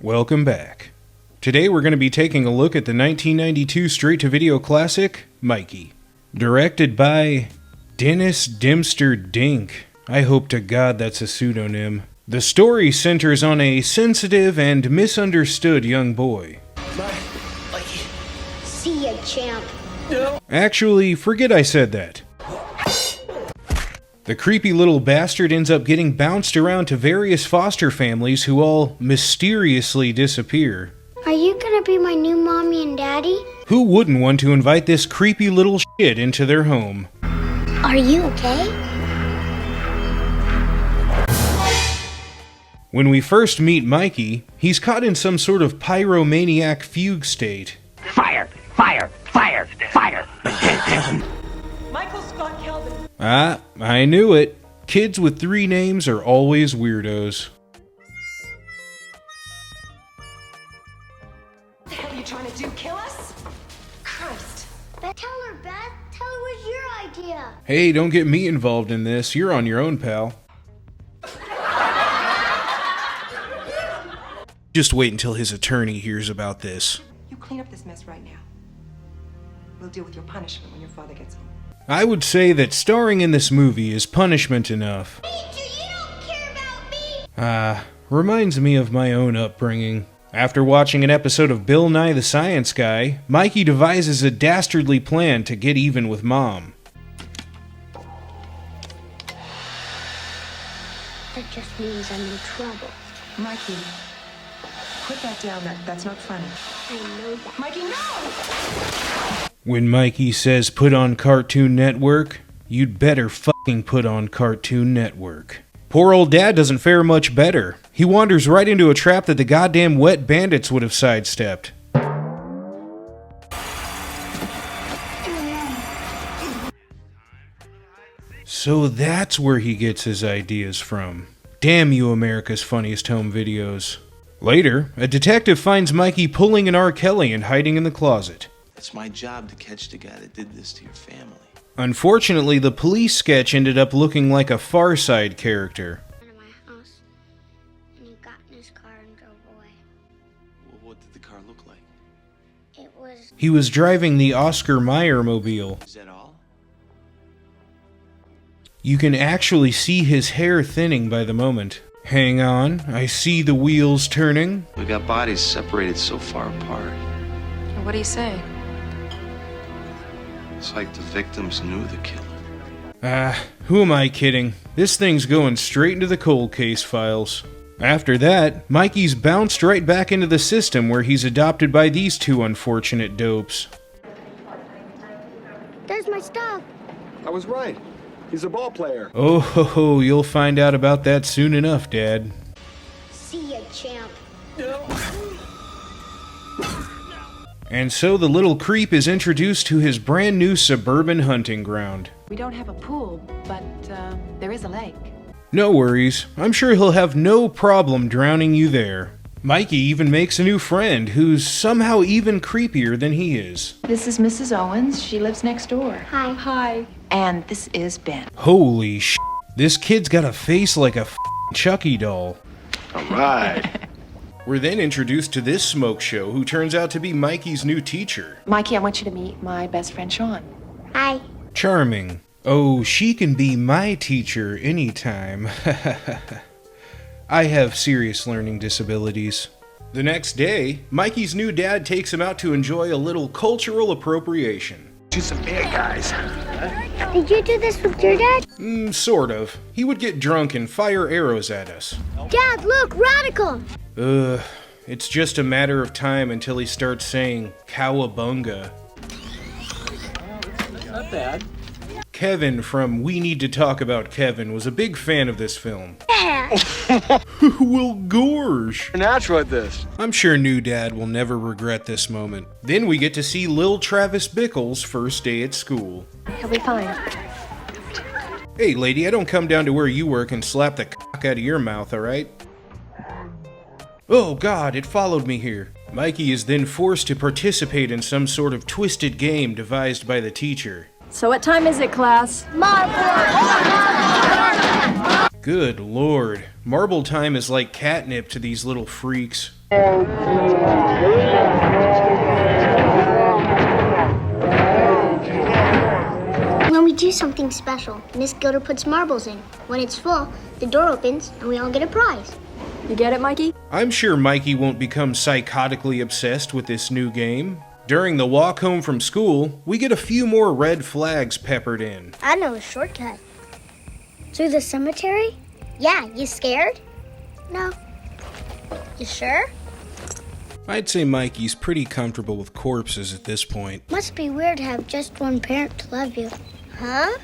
Welcome back. Today we're going to be taking a look at the 1992 straight-to-video classic, Mikey. Directed by Dennis Dempster Dink. I hope to God that's a pseudonym. The story centers on a sensitive and misunderstood young boy. Mikey. See ya, champ. No. Actually, forget I said that. The creepy little bastard ends up getting bounced around to various foster families who all mysteriously disappear. Are you gonna be my new mommy and daddy? Who wouldn't want to invite this creepy little shit into their home? Are you okay? When we first meet Mikey, he's caught in some sort of pyromaniac fugue state. Fire! Fire! Fire! Fire! Michael Scott Kelvin. Ah, I knew it. Kids with 3 names are always weirdos. What the hell are you trying to do? Kill us? Christ. Tell her, Beth. Tell her it was your idea. Hey, don't get me involved in this. You're on your own, pal. Just wait until his attorney hears about this. You clean up this mess right now. We'll deal with your punishment when your father gets home. I would say that starring in this movie is punishment enough. Me too, you don't care about me. Reminds me of my own upbringing. After watching an episode of Bill Nye the Science Guy, Mikey devises a dastardly plan to get even with Mom. That just means I'm in trouble. Mikey, put that down. That's not funny. I know that. Mikey, no! When Mikey says put on Cartoon Network, you'd better fucking put on Cartoon Network. Poor old Dad doesn't fare much better. He wanders right into a trap that the goddamn wet bandits would have sidestepped. So that's where he gets his ideas from. Damn you, America's Funniest Home Videos. Later, a detective finds Mikey pulling an R. Kelly and hiding in the closet. It's my job to catch the guy that did this to your family. Unfortunately, the police sketch ended up looking like a Far Side character. In my house, and he got in his car and drove away. Well, what did the car look like? It was... He was driving the Oscar Mayer mobile. Is that all? You can actually see his hair thinning by the moment. Hang on, I see the wheels turning. We got bodies separated so far apart. What do you say? It's like the victims knew the killer. Who am I kidding? This thing's going straight into the cold case files. After that, Mikey's bounced right back into the system where he's adopted by these 2 unfortunate dopes. There's my stuff. I was right. He's a ball player. Oh ho ho, you'll find out about that soon enough, Dad. See ya, champ. And so the little creep is introduced to his brand new suburban hunting ground. We don't have a pool, but there is a lake. No worries, I'm sure he'll have no problem drowning you there. Mikey even makes a new friend who's somehow even creepier than he is. This is Mrs. Owens. She lives next door. Hi. Hi. And this is Ben. Holy sh**, this kid's got a face like a f***ing Chucky doll. All right. We're then introduced to this smoke show who turns out to be Mikey's new teacher. Mikey, I want you to meet my best friend, Sean. Hi. Charming. Oh, she can be my teacher anytime. I have serious learning disabilities. The next day, Mikey's new dad takes him out to enjoy a little cultural appropriation. She's some bad guys. Did you do this with your dad? Sort of. He would get drunk and fire arrows at us. Dad, look, radical! It's just a matter of time until he starts saying cowabunga. Not bad. Kevin from We Need to Talk About Kevin was a big fan of this film. Yeah. Well, gorge. Natural at this. I'm sure new dad will never regret this moment. Then we get to see Lil Travis Bickle's first day at school. He'll be fine. Hey lady, I don't come down to where you work and slap the cock out of your mouth, alright? Oh god, it followed me here. Mikey is then forced to participate in some sort of twisted game devised by the teacher. So what time is it, class? Good lord. Marble time is like catnip to these little freaks. When we do something special, Miss Gilder puts marbles in. When it's full, the door opens and we all get a prize. You get it, Mikey? I'm sure Mikey won't become psychotically obsessed with this new game. During the walk home from school, we get a few more red flags peppered in. I know a shortcut. Through the cemetery? Yeah, you scared? No. You sure? I'd say Mikey's pretty comfortable with corpses at this point. Must be weird to have just one parent to love you. Huh?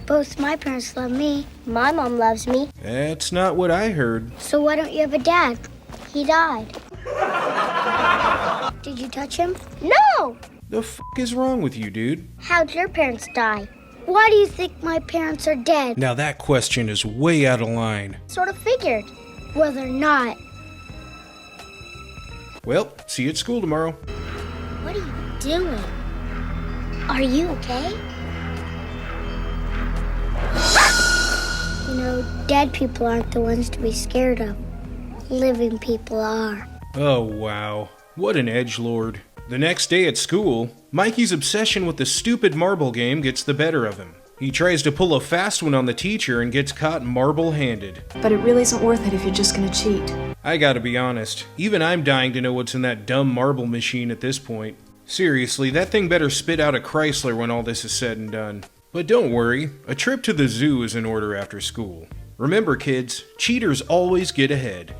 Both my parents love me. My mom loves me. That's not what I heard. So why don't you have a dad? He died. Did you touch him? No! The f*** is wrong with you, dude? How'd your parents die? Why do you think my parents are dead? Now that question is way out of line. Sort of figured. Well, they're not. Well, see you at school tomorrow. What are you doing? Are you okay? You know, dead people aren't the ones to be scared of. Living people are. Oh, wow. What an edgelord. The next day at school, Mikey's obsession with the stupid marble game gets the better of him. He tries to pull a fast one on the teacher and gets caught marble-handed. But it really isn't worth it if you're just gonna cheat. I gotta be honest, even I'm dying to know what's in that dumb marble machine at this point. Seriously, that thing better spit out a Chrysler when all this is said and done. But don't worry, a trip to the zoo is in order after school. Remember kids, cheaters always get ahead.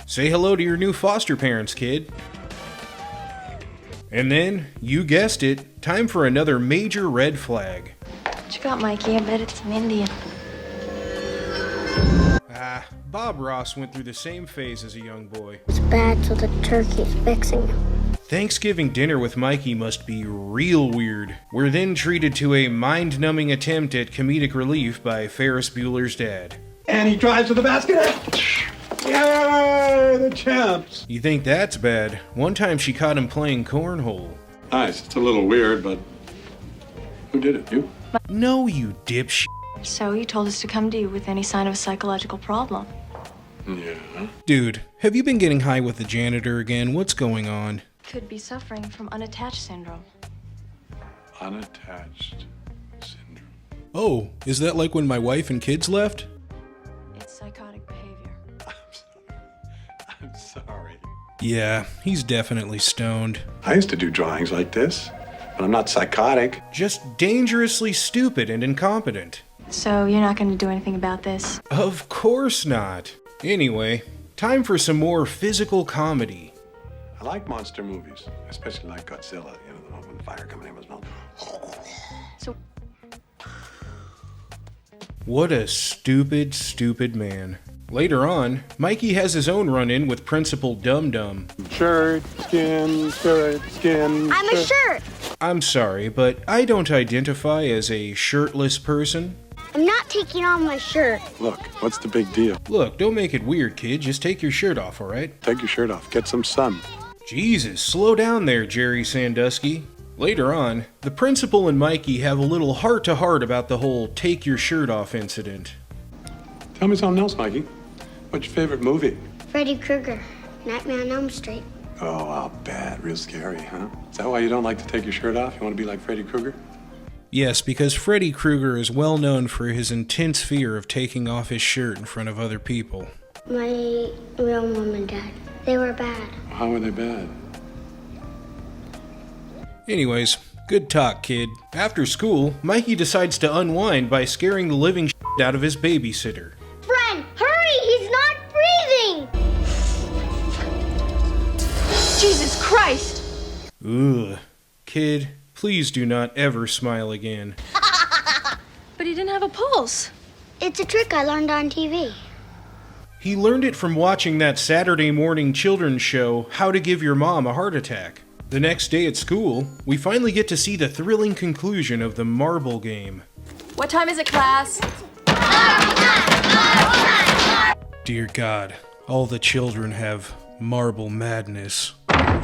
Say hello to your new foster parents, kid. And then, you guessed it, time for another major red flag. What you got, Mikey? I bet it's an Indian. Bob Ross went through the same phase as a young boy. It's bad, so the turkey's fixing him. Thanksgiving dinner with Mikey must be real weird. We're then treated to a mind-numbing attempt at comedic relief by Ferris Bueller's dad. And he drives to the basket. Yay, the champs. You think that's bad? One time she caught him playing cornhole. Nice. It's a little weird, but who did it? You? No, you dipshit. So you told us to come to you with any sign of a psychological problem. Yeah. Dude, have you been getting high with the janitor again? What's going on? Could be suffering from unattached syndrome. Unattached syndrome. Oh, is that like when my wife and kids left? It's psychotic behavior. I'm sorry. Yeah, he's definitely stoned. I used to do drawings like this, but I'm not psychotic. Just dangerously stupid and incompetent. So you're not going to do anything about this? Of course not. Anyway, time for some more physical comedy. I like monster movies, especially like Godzilla. You know, the one with the fire coming in was melting. So What a stupid, stupid man. Later on, Mikey has his own run-in with Principal Dum Dum. Shirt, skin, shirt, skin. I'm a shirt. I'm sorry, but I don't identify as a shirtless person. I'm not taking off my shirt. Look, what's the big deal? Look, don't make it weird, kid. Just take your shirt off, alright? Take your shirt off. Get some sun. Jesus, slow down there, Jerry Sandusky. Later on, the principal and Mikey have a little heart-to-heart about the whole take your shirt off incident. Tell me something else, Mikey. What's your favorite movie? Freddy Krueger, Nightmare on Elm Street. Oh, how bad. Real scary, huh? Is that why you don't like to take your shirt off? You want to be like Freddy Krueger? Yes, because Freddy Krueger is well known for his intense fear of taking off his shirt in front of other people. My real mom and dad, they were bad. How are they bad? Anyways, good talk, kid. After school, Mikey decides to unwind by scaring the living shit out of his babysitter. Friend, hurry! He's not breathing! Jesus Christ! Ugh. Kid, please do not ever smile again. But he didn't have a pulse. It's a trick I learned on TV. He learned it from watching that Saturday morning children's show, How to Give Your Mom a Heart Attack. The next day at school, we finally get to see the thrilling conclusion of the marble game. What time is it, class? Dear God, all the children have marble madness. So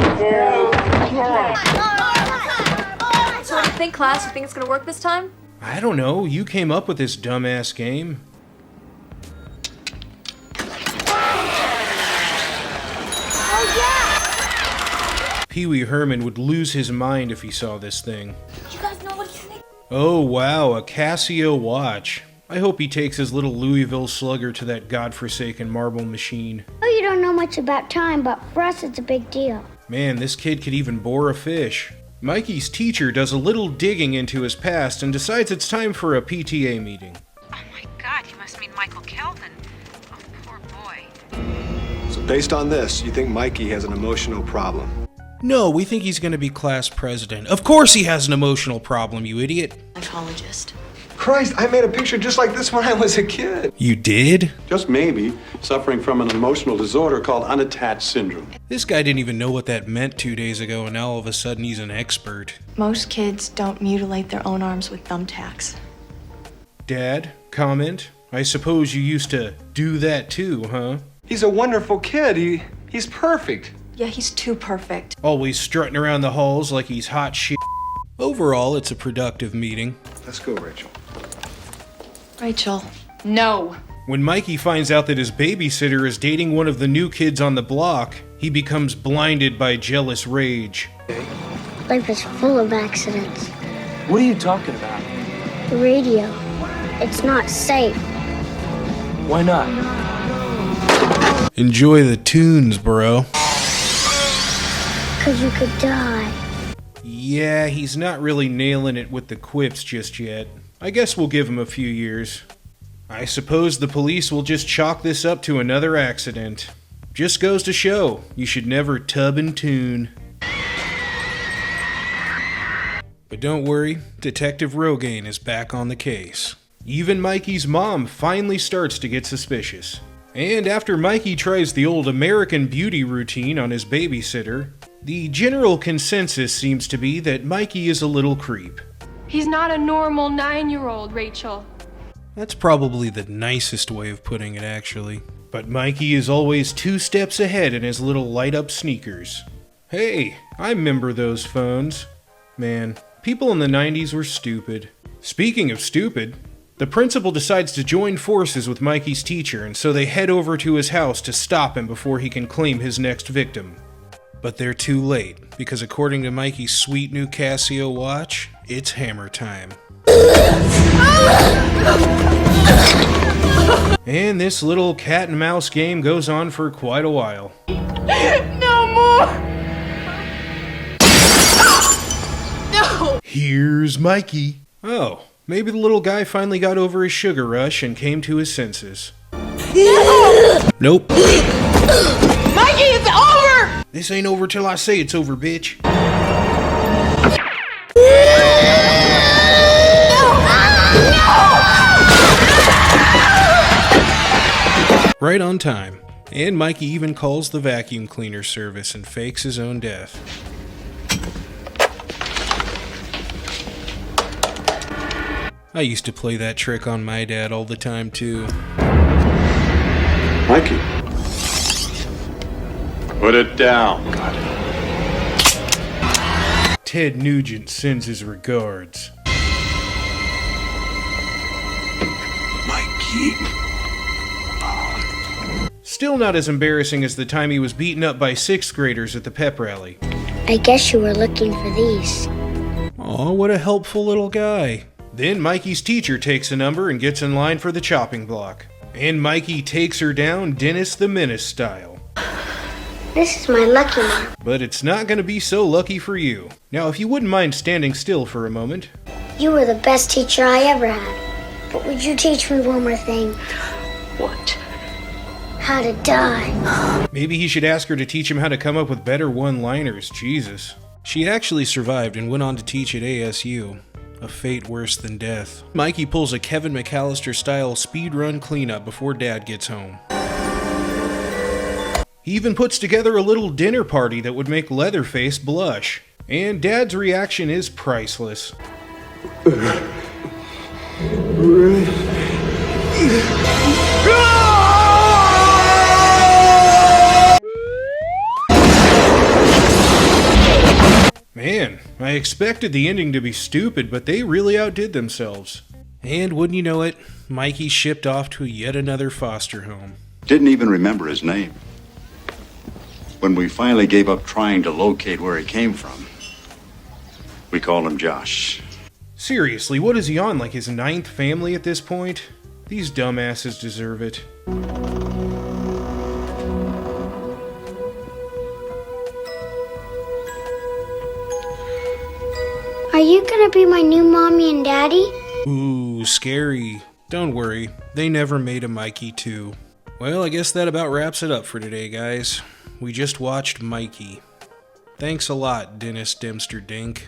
what do you think, class? You think it's gonna work this time? I don't know, you came up with this dumbass game. Pee Wee Herman would lose his mind if he saw this thing. You guys know what he's thinking? Oh wow, a Casio watch. I hope he takes his little Louisville Slugger to that godforsaken marble machine. Oh, you don't know much about time, but for us it's a big deal. Man, this kid could even bore a fish. Mikey's teacher does a little digging into his past and decides it's time for a PTA meeting. Oh my God, you must mean Michael Kelvin. Oh, poor boy. So based on this, you think Mikey has an emotional problem? No, we think he's gonna be class president. Of course he has an emotional problem, you idiot. Psychologist. Christ, I made a picture just like this when I was a kid. You did? Just maybe suffering from an emotional disorder called unattached syndrome. This guy didn't even know what that meant 2 days ago, and now all of a sudden he's an expert. Most kids don't mutilate their own arms with thumbtacks. Dad, comment? I suppose you used to do that too, huh? He's a wonderful kid. He's perfect. Yeah, he's too perfect. Always strutting around the halls like he's hot shit. Overall, it's a productive meeting. Let's go, Rachel. Rachel. No. When Mikey finds out that his babysitter is dating one of the new kids on the block, he becomes blinded by jealous rage. Life is full of accidents. What are you talking about? The radio. It's not safe. Why not? Enjoy the tunes, bro. 'Cause you could die. Yeah, he's not really nailing it with the quips just yet. I guess we'll give him a few years. I suppose the police will just chalk this up to another accident. Just goes to show, you should never tub and tune. But don't worry, Detective Rogaine is back on the case. Even Mikey's mom finally starts to get suspicious. And after Mikey tries the old American Beauty routine on his babysitter, the general consensus seems to be that Mikey is a little creep. He's not a normal 9-year-old, Rachel. That's probably the nicest way of putting it, actually. But Mikey is always 2 steps ahead in his little light-up sneakers. Hey, I remember those phones. Man, people in the 90s were stupid. Speaking of stupid, the principal decides to join forces with Mikey's teacher, and so they head over to his house to stop him before he can claim his next victim. But they're too late, because according to Mikey's sweet new Casio watch, it's hammer time. And this little cat and mouse game goes on for quite a while. No more! No! Here's Mikey. Oh, maybe the little guy finally got over his sugar rush and came to his senses. No! Nope. Mikey, it's over! This ain't over till I say it's over, bitch. Right on time. And Mikey even calls the vacuum cleaner service and fakes his own death. I used to play that trick on my dad all the time, too. Mikey. Put it down. Got it. Ted Nugent sends his regards. Mikey. Still not as embarrassing as the time he was beaten up by 6th graders at the pep rally. I guess you were looking for these. Aw, what a helpful little guy. Then Mikey's teacher takes a number and gets in line for the chopping block. And Mikey takes her down Dennis the Menace style. This is my lucky mark. But it's not going to be so lucky for you. Now, if you wouldn't mind standing still for a moment. You were the best teacher I ever had. But would you teach me one more thing? What? How to die. Maybe he should ask her to teach him how to come up with better one-liners. Jesus. She actually survived and went on to teach at ASU. A fate worse than death. Mikey pulls a Kevin McAllister-style speedrun cleanup before Dad gets home. He even puts together a little dinner party that would make Leatherface blush. And Dad's reaction is priceless. Man, I expected the ending to be stupid, but they really outdid themselves. And wouldn't you know it, Mikey shipped off to yet another foster home. Didn't even remember his name. When we finally gave up trying to locate where he came from, we called him Josh. Seriously, what is he on, like his 9th family at this point? These dumbasses deserve it. Are you gonna be my new mommy and daddy? Ooh, scary. Don't worry, they never made a Mikey 2. Well, I guess that about wraps it up for today, guys. We just watched Mikey. Thanks a lot, Dennis Dempster Dink.